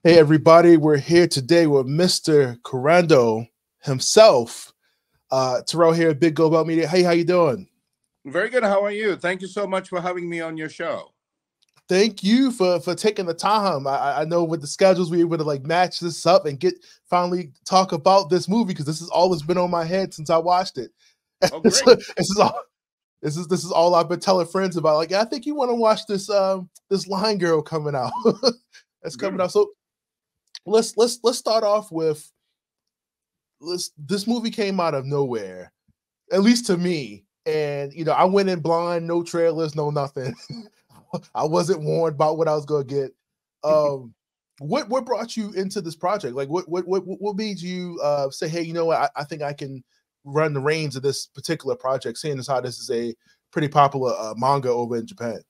Hey everybody, we're here today with Mr. Kurando himself. Terrell here at Big Go Belt Media. Hey, how you doing? Very good. How are you? Thank you so much for having me on your show. Thank you for taking the time. I know with the schedules we were able to like match this up and finally talk about this movie because this is all that's been on my head since I watched it. Oh, great. This is all I've been telling friends about. Like, I think you want to watch this this Line Girl coming out. That's coming out. So let's start off with this movie came out of nowhere, at least to me. And I went in blind, no trailers, no nothing. I wasn't warned about what I was gonna get. What brought you into this project? Like what made you say, hey, you know what, I think I can run the reins of this particular project, seeing as how this is a pretty popular manga over in Japan?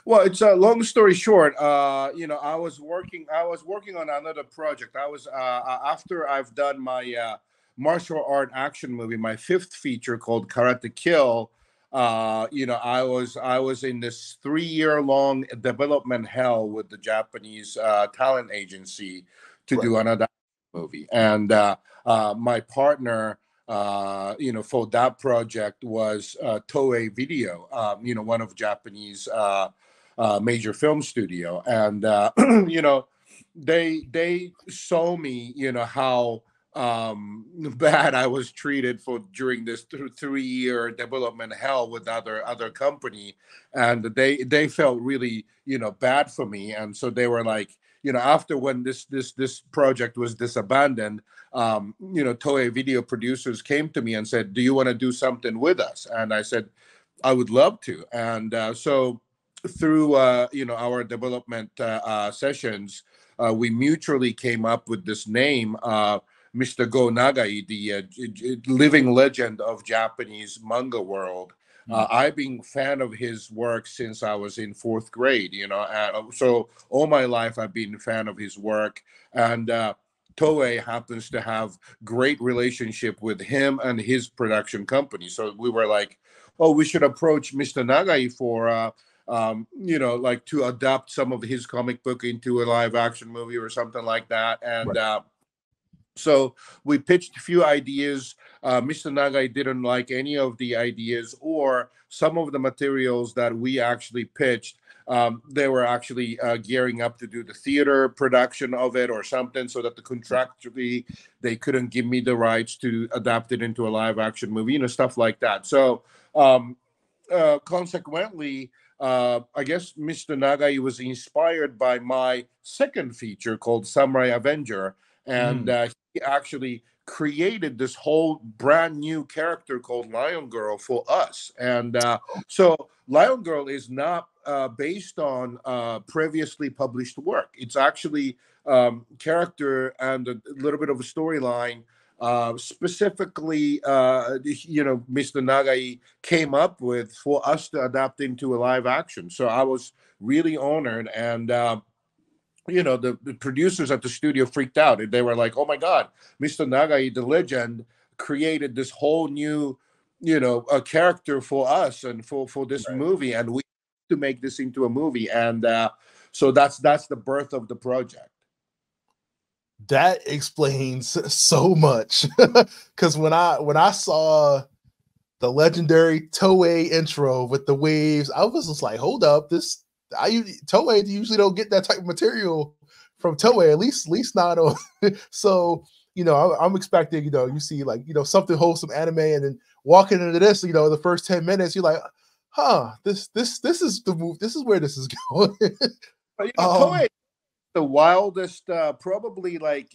Well, it's a long story short. I was working on another project. I was after I've done my martial art action movie, my fifth feature called Karate Kill. I was in this 3-year-long development hell with the Japanese talent agency to do another movie, and my partner, for that project was Toei Video, one of Japanese major film studio, and they saw me, how bad I was treated during this 3-year development hell with other company, and they felt really bad for me, and so they were like, after when this project was disabandoned, Toei Video producers came to me and said, do you want to do something with us? And I said, I would love to. And so through our development sessions, we mutually came up with this name, Mr. Go Nagai, the living legend of Japanese manga world. I've been a fan of his work since I was in 4th grade, so all my life I've been a fan of his work. And Toei happens to have great relationship with him and his production company. So we were like, oh, we should approach Mr. Nagai for like to adapt some of his comic book into a live action movie or something like that. And so we pitched a few ideas. Mr. Nagai didn't like any of the ideas or some of the materials that we actually pitched. They were actually gearing up to do the theater production of it or something, so that contractually they couldn't give me the rights to adapt it into a live action movie, stuff like that. So consequently, I guess Mr. Nagai was inspired by my second feature called Samurai Avenger, and he actually created this whole brand new character called Lion Girl for us. And so Lion Girl is not based on previously published work. It's actually character and a little bit of a storyline specifically, Mr. Nagai came up with for us to adapt into a live action. So I was really honored, and the producers at the studio freaked out. They were like, "Oh my God, Mr. Nagai, the legend, created this whole new, a character for us and for this movie, and we have to make this into a movie." And so that's the birth of the project. That explains so much, because when I saw the legendary Toei intro with the waves, I was just like, hold up, Toei usually don't get that type of material from Toei, at least not on. So I'm expecting you see like something wholesome anime, and then walking into this, the first 10 minutes, you're like, this is the move, this is where this is going. But, Toei, the wildest, probably like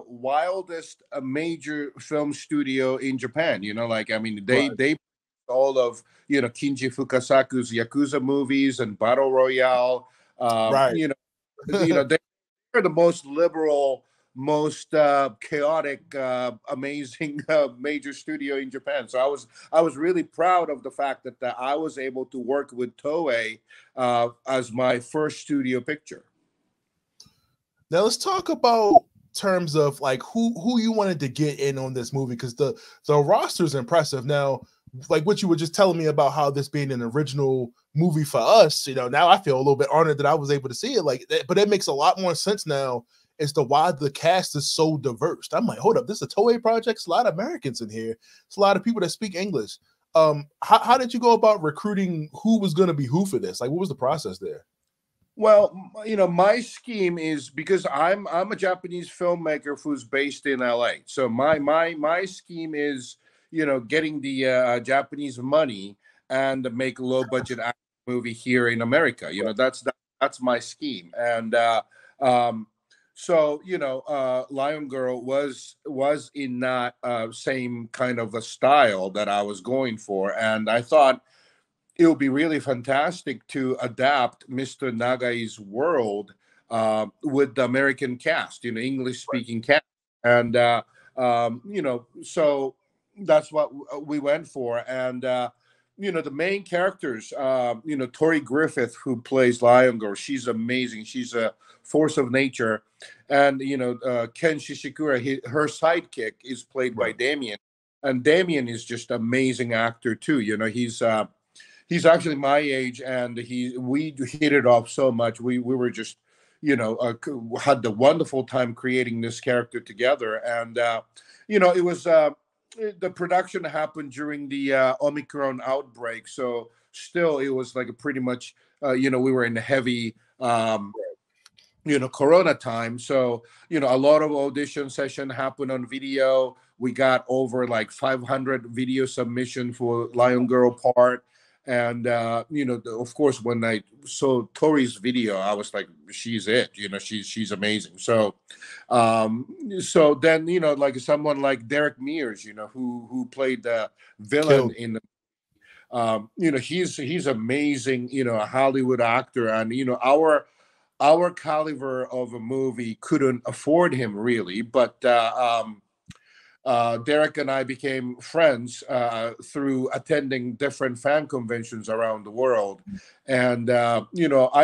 wildest major film studio in Japan. They all of Kinji Fukasaku's Yakuza movies and Battle Royale. They're the most liberal, most chaotic, amazing major studio in Japan. So I was really proud of the fact that I was able to work with Toei as my first studio picture. Now let's talk about terms of like who you wanted to get in on this movie, because the roster is impressive. Now, like what you were just telling me about how this being an original movie for us, now I feel a little bit honored that I was able to see it like that, but it makes a lot more sense now as to why the cast is so diverse. I'm like, hold up, this is a Toei project. It's a lot of Americans in here. It's a lot of people that speak English. How did you go about recruiting who was going to be who for this? Like, what was the process there? Well, my scheme is because I'm a Japanese filmmaker who's based in LA. So my scheme is, getting the Japanese money and make a low budget action movie here in America. That's my scheme. And um, so Lion Girl was in that same kind of a style that I was going for, and I thought it would be really fantastic to adapt Mr. Nagai's world with the American cast, English speaking cast. And, so that's what we went for. And, the main characters, Tori Griffith, who plays Lion Girl, she's amazing. She's a force of nature. And, Ken Shishikura, her sidekick is played by Damien. And Damien is just amazing actor too. He's actually my age, and we hit it off so much. We were just, had the wonderful time creating this character together. And, it was the production happened during the Omicron outbreak. So still, it was like a pretty much, we were in heavy, Corona time. So, a lot of audition session happened on video. We got over like 500 video submission for Lion Girl part. And, of course, when I saw Tori's video, I was like, she's it, she's amazing. So, so then, like someone like Derek Mears, who played the villain in the, he's amazing, a Hollywood actor. And, our caliber of a movie couldn't afford him really, but, Derek and I became friends through attending different fan conventions around the world. And, I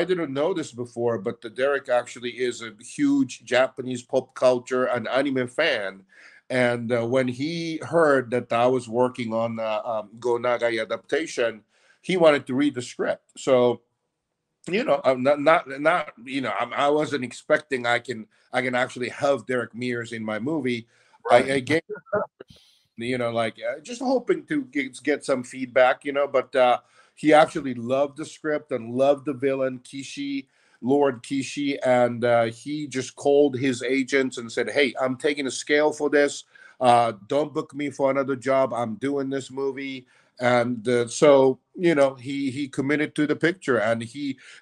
didn't know this before, but Derek actually is a huge Japanese pop culture and anime fan. And when he heard that I was working on Go Nagai adaptation, he wanted to read the script. So, I'm not, I wasn't expecting I can actually have Derek Mears in my movie. I gave, just hoping to get some feedback, but he actually loved the script and loved the villain, Lord Kishi. And he just called his agents and said, hey, I'm taking a scale for this. Don't book me for another job. I'm doing this movie. And so, he committed to the picture. And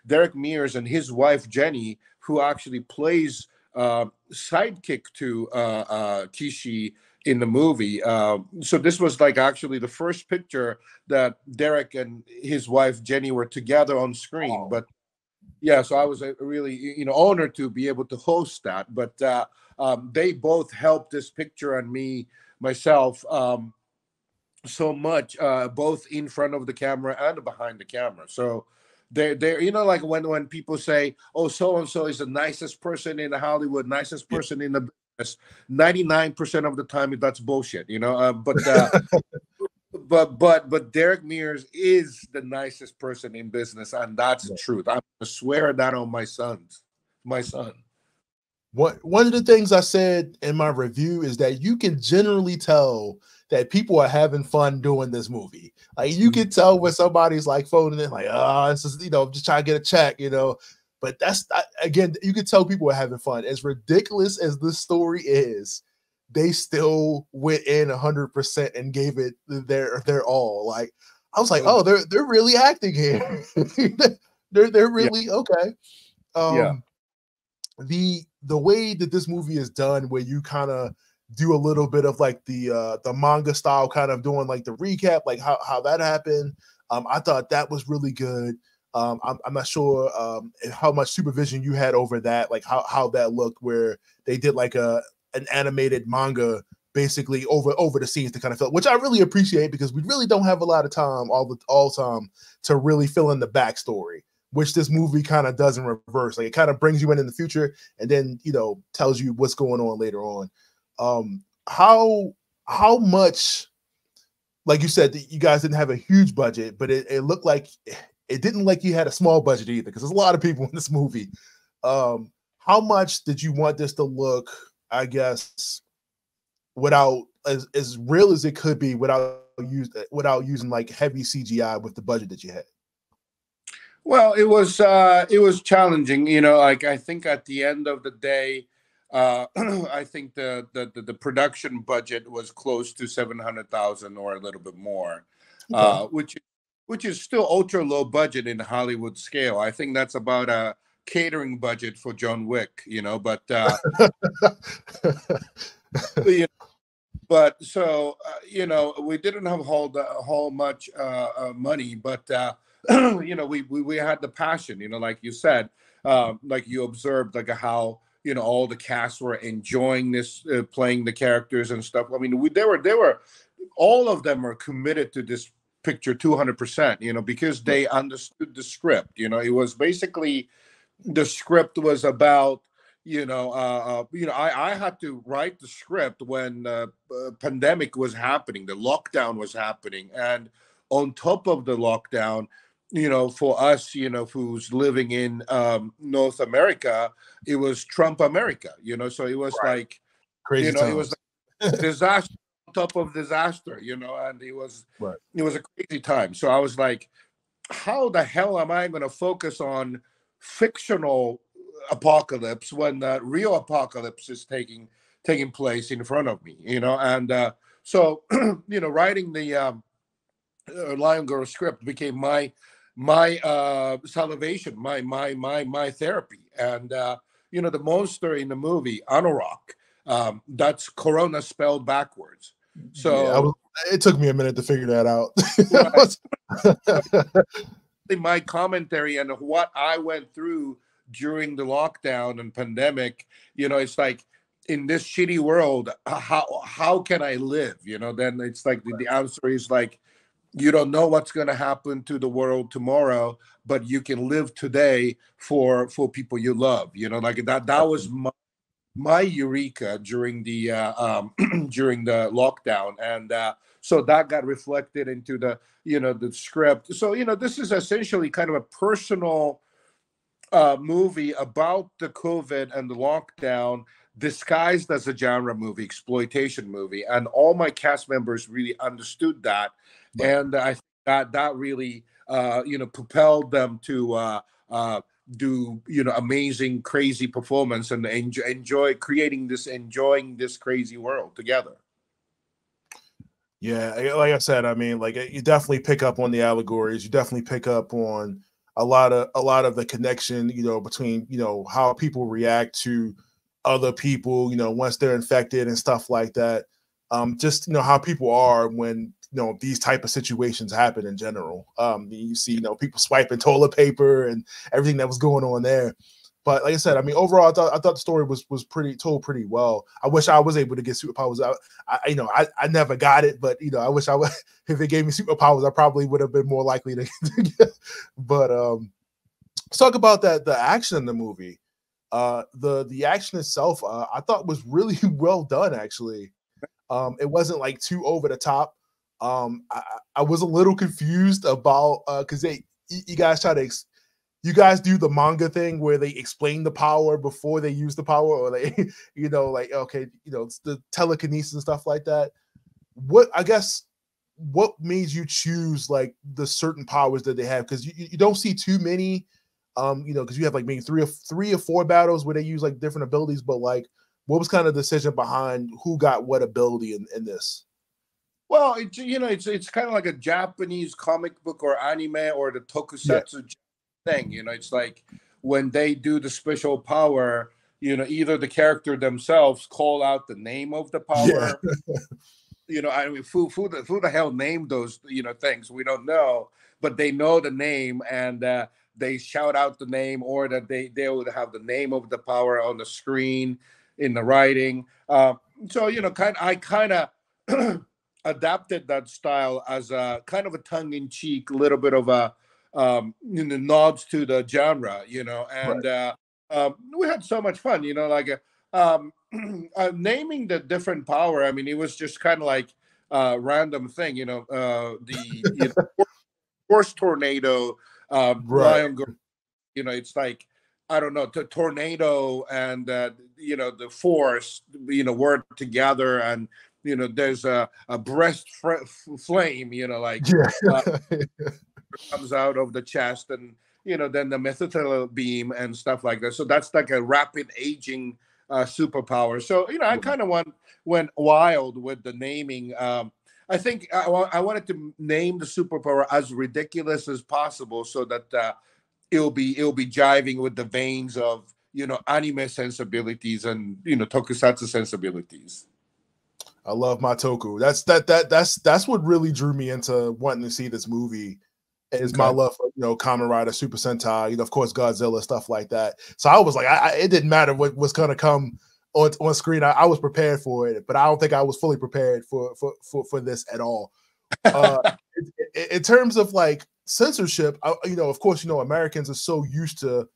Derek Mears and his wife, Jenny, who actually plays sidekick to Kishi in the movie. So this was like actually the first picture that Derek and his wife Jenny were together on screen. But yeah, so I was really honored to be able to host that. But they both helped this picture and myself so much, both in front of the camera and behind the camera. So they're like when people say, oh, so and so is the nicest person in Hollywood, nicest person in the business, 99% of the time that's bullshit, but Derek Mears is the nicest person in business, and that's the truth. I'm gonna swear that on my son. One of the things I said in my review is that you can generally tell that people are having fun doing this movie. Like you can tell when somebody's like phoning in, like, this is, just trying to get a check, But that's again, you can tell people are having fun. As ridiculous as this story is, they still went in 100% and gave it their all. Like I was like, oh, they're really acting here. they're really okay. The way that this movie is done, where you kind of do a little bit of like the manga style, kind of doing like the recap, like how that happened. I thought that was really good. I'm not sure how much supervision you had over that, like how that looked, where they did like an animated manga basically over the scenes to kind of fill, which I really appreciate because we really don't have a lot of time all time to really fill in the backstory, which this movie kind of does in reverse. Like it kind of brings you in the future and then, tells you what's going on later on. How much like you said, you guys didn't have a huge budget, but it looked like it didn't like you had a small budget either, because there's a lot of people in this movie. How much did you want this to look, I guess, without as real as it could be without using like heavy CGI with the budget that you had? Well, it was challenging, you know. Like I think at the end of the day, I think the production budget was close to 700,000 or a little bit more, Okay. Which is still ultra low budget in Hollywood scale. I think that's about a catering budget for John Wick, you know. But you know, but so you know, we didn't have whole much money, but you know, we had the passion, you know, like you said, like you observed, like how, you know, all the cast were enjoying this, playing the characters and stuff. I mean, they were all of them are committed to this picture 200%, you know, because they understood the script. You know, it was basically, the script was about, you know, I had to write the script when pandemic was happening, the lockdown was happening, and on top of the lockdown, you know, for us, you know, who's living in North America, it was Trump America, you know, so it was Right. like, Crazy you know, it was times. like disaster on top of disaster, you know, and Right. it was a crazy time. So I was like, how the hell am I going to focus on fictional apocalypse when the real apocalypse is taking place in front of me, you know? And so, you know, writing the Lion Girl script became my salvation, my therapy. And you know, the monster in the movie ANOROC, that's Corona spelled backwards. Yeah, So it took me a minute to figure that out. right, my commentary and what I went through during the lockdown and pandemic, you know, it's like, in this shitty world, how can I live? You know, then it's like the answer is like, you don't know what's going to happen to the world tomorrow, but you can live today for people you love. You know, like that was my eureka during the during the lockdown, and so that got reflected into the, you know, the script. So, you know, this is essentially kind of a personal movie about the COVID and the lockdown, disguised as a genre movie, exploitation movie, and all my cast members really understood that, Right. and I think that really you know, propelled them to do, you know, amazing, crazy performance and enjoy creating this, enjoying this crazy world together. Yeah, like I said, I mean, like you definitely pick up on the allegories. You definitely pick up on a lot of the connection, you know, between, you know, how people react to other people, you know, once they're infected and stuff like that. Just, you know, how people are when, you know, these type of situations happen in general. You see, you know, people swiping toilet paper and everything that was going on there. But like I said, I mean, overall, I thought the story was pretty told pretty well. I wish I was able to get superpowers. You know, I never got it, but you know, I wish I would. If it gave me superpowers, I probably would have been more likely to get. But let's talk about the action in the movie. The action itself, I thought was really well done. Actually, it wasn't like too over the top. I was a little confused about because you guys try to you guys do the manga thing where they explain the power before they use the power, or they, you know, like, okay, you know, it's the telekinesis and stuff like that. What made you choose like the certain powers that they have? Because you don't see too many, you know, because you have like maybe three or four battles where they use like different abilities, but like, what was kind of the decision behind who got what ability in this? Well, you know, it's kind of like a Japanese comic book or anime or the Yeah, tokusatsu thing. You know, it's like when they do the special power, you know, either the character themselves call out the name of the yeah, power. You know, I mean, who the hell named those, you know, things? We don't know, but they know the name, and they shout out the name, or that they would have the name of the power on the screen in the writing. So, you know, I kind of adapted that style as a kind of a tongue-in-cheek, little bit of a you know, nods to the genre, you know, right, and we had so much fun, you know, like naming the different power. I mean, it was just kind of like random thing. The force tornado, Right. lion girl. It's like, I don't know, the tornado and the force work together, and there's a flame, uh, Yeah. comes out of the chest, and then the methylene beam and stuff like that. So that's like a rapid aging superpower. So I kind of went wild with the naming. I think I wanted to name the superpower as ridiculous as possible, so that it'll be jiving with the veins of anime sensibilities and tokusatsu sensibilities. I love my Toku. That's what really drew me into wanting to see this movie. Is my Okay. love for Kamen Rider, Super Sentai, of course Godzilla, stuff like that. So I was like, it didn't matter what was gonna come on screen. I was prepared for it, but I don't think I was fully prepared for this at all. Uh, in terms of like censorship, of course, Americans are so used to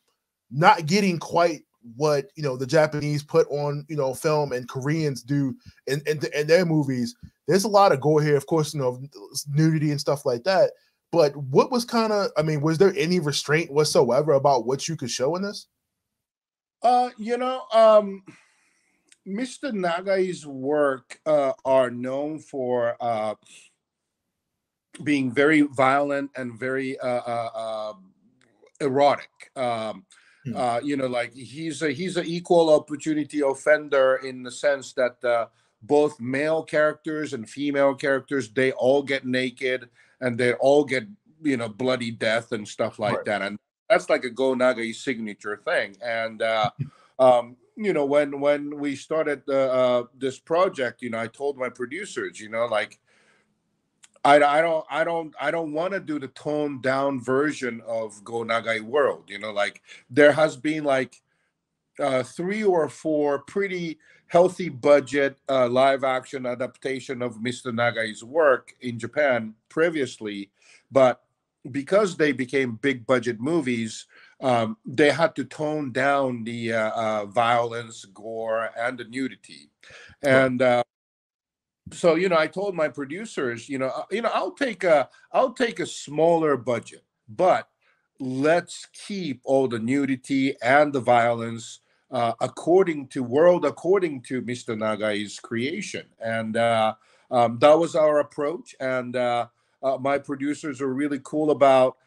not getting quite what the Japanese put on film, and Koreans do in their movies. There's a lot of gore here, of course, nudity and stuff like that. But what was was there any restraint whatsoever about what you could show in this? Mr. Nagai's work are known for being very violent and very erotic. Like he's an equal opportunity offender, in the sense that both male characters and female characters, they all get naked, and they all get bloody death and stuff like Right. that. And that's like a Go Nagai signature thing. And when we started this project, I told my producers, like, I don't want to do the toned down version of Go Nagai World. Like, there has been like 3 or 4 pretty healthy budget live action adaptation of Mr. Nagai's work in Japan previously, but because they became big budget movies, they had to tone down the violence, gore, and the nudity. Right. And so I told my producers, I'll take a smaller budget, but let's keep all the nudity and the violence according to Mr. Nagai's creation. And that was our approach. And my producers are really cool about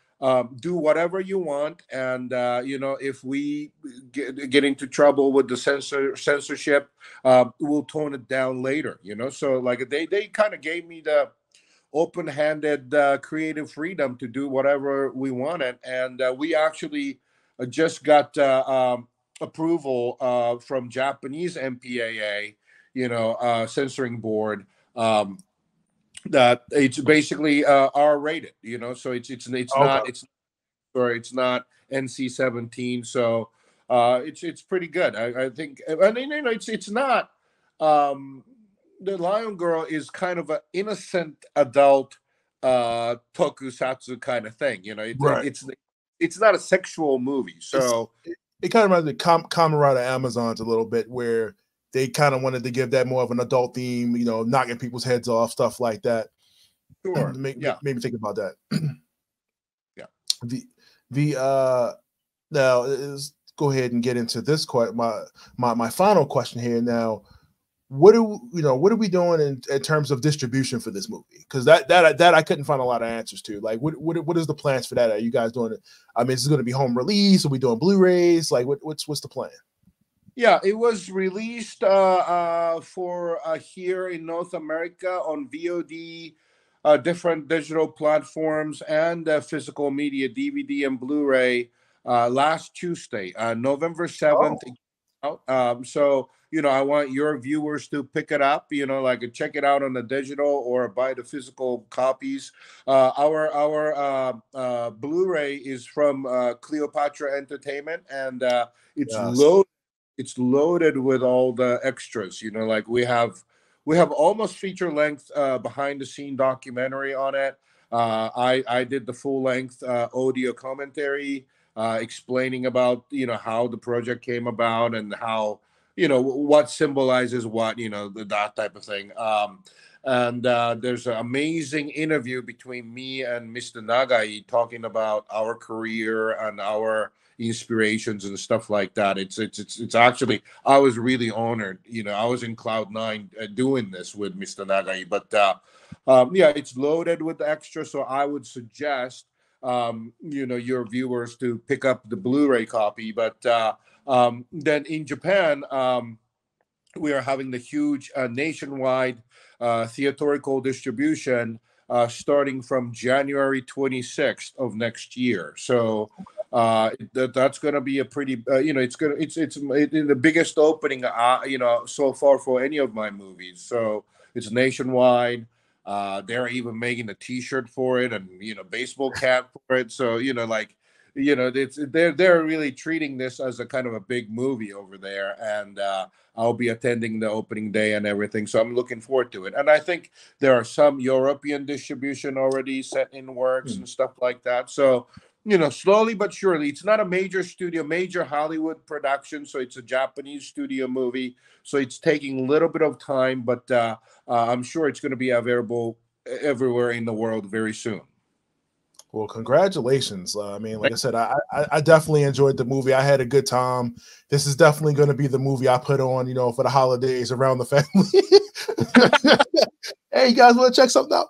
do whatever you want. And if we get into trouble with the censorship, we'll tone it down later. So like they kind of gave me the open-handed creative freedom to do whatever we wanted. And we actually just got approval from Japanese MPAA, censoring board, that it's basically R-rated. So it's Okay. not it's not NC-17. So it's pretty good. I think. I mean, it's not. The Lion Girl is kind of an innocent adult tokusatsu kind of thing. Right. It's not a sexual movie. So It kind of reminds me of Kamen Rider Amazons a little bit, where they kind of wanted to give that more of an adult theme, knocking people's heads off, stuff like that. sure, Make yeah, me think about that. yeah. The now is go ahead and get into this my final question here now. What are we doing in terms of distribution for this movie? Because that I couldn't find a lot of answers to. Like, what is the plans for that? Are you guys doing it? I mean, is it going to be home release? Are we doing Blu-rays? Like, what's the plan? Yeah, it was released for here in North America on VOD, different digital platforms, and physical media, DVD and Blu-ray, last Tuesday, November 7th. Oh, So, I want your viewers to pick it up, like check it out on the digital or buy the physical copies. Our Blu-ray is from Cleopatra Entertainment, and it's yes, low. It's loaded with all the extras. Like we have almost feature length behind the scene documentary on it. I did the full length audio commentary explaining about how the project came about, and how what symbolizes what, that type of thing. And there's an amazing interview between me and Mr. Nagai talking about our career and our inspirations and stuff like that. It's actually, I was really honored. I was in cloud nine doing this with Mr. Nagai. But yeah, it's loaded with extra. So I would suggest your viewers to pick up the Blu-ray copy. But then in Japan, we are having the huge nationwide theatrical distribution starting from January 26th of next year. So that's going to be a pretty, it's the biggest opening, so far for any of my movies. So it's nationwide. They're even making a T-shirt for it and baseball cap for it. So they're really treating this as a kind of a big movie over there, and I'll be attending the opening day and everything. So I'm looking forward to it. And I think there are some European distribution already set in works and stuff like that. So slowly but surely, it's not a major studio, major Hollywood production. So it's a Japanese studio movie. So it's taking a little bit of time, but I'm sure it's going to be available everywhere in the world very soon. Well, congratulations. I mean, like I said, I definitely enjoyed the movie. I had a good time. This is definitely going to be the movie I put on, for the holidays around the family. Hey, you guys want to check something out?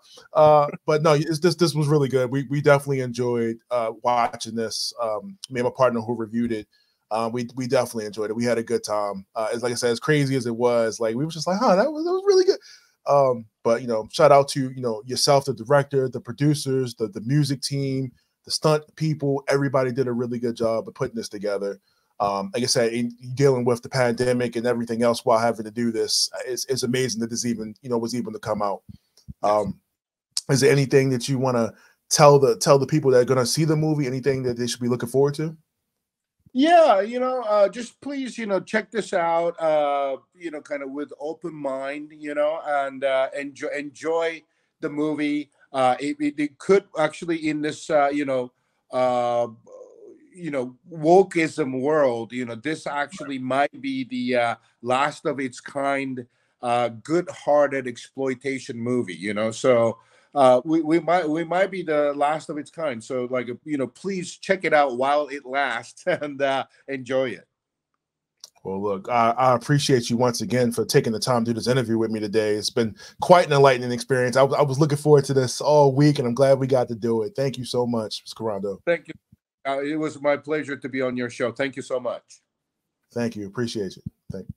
But no, this was really good. We definitely enjoyed watching this. Me and my partner who reviewed it, we definitely enjoyed it. We had a good time. As like I said, as crazy as it was, like we were just like, that was really good. But shout out to yourself, the director, the producers, the music team, the stunt people. Everybody did a really good job of putting this together. Like I said, dealing with the pandemic and everything else while having to do this, it's amazing that this even was even to come out. Is there anything that you want to tell the people that are going to see the movie? Anything that they should be looking forward to? Yeah, just please, check this out, kind of with open mind, and enjoy the movie. It could actually in this, wokeism world, this actually might be the last of its kind, good-hearted exploitation movie, so. We might be the last of its kind. So please check it out while it lasts and enjoy it. Well, look, I appreciate you once again for taking the time to do this interview with me today. It's been quite an enlightening experience. I was looking forward to this all week, and I'm glad we got to do it. Thank you so much, Mr. Kurando. Thank you. It was my pleasure to be on your show. Thank you so much. Thank you. Appreciate you. Thank you.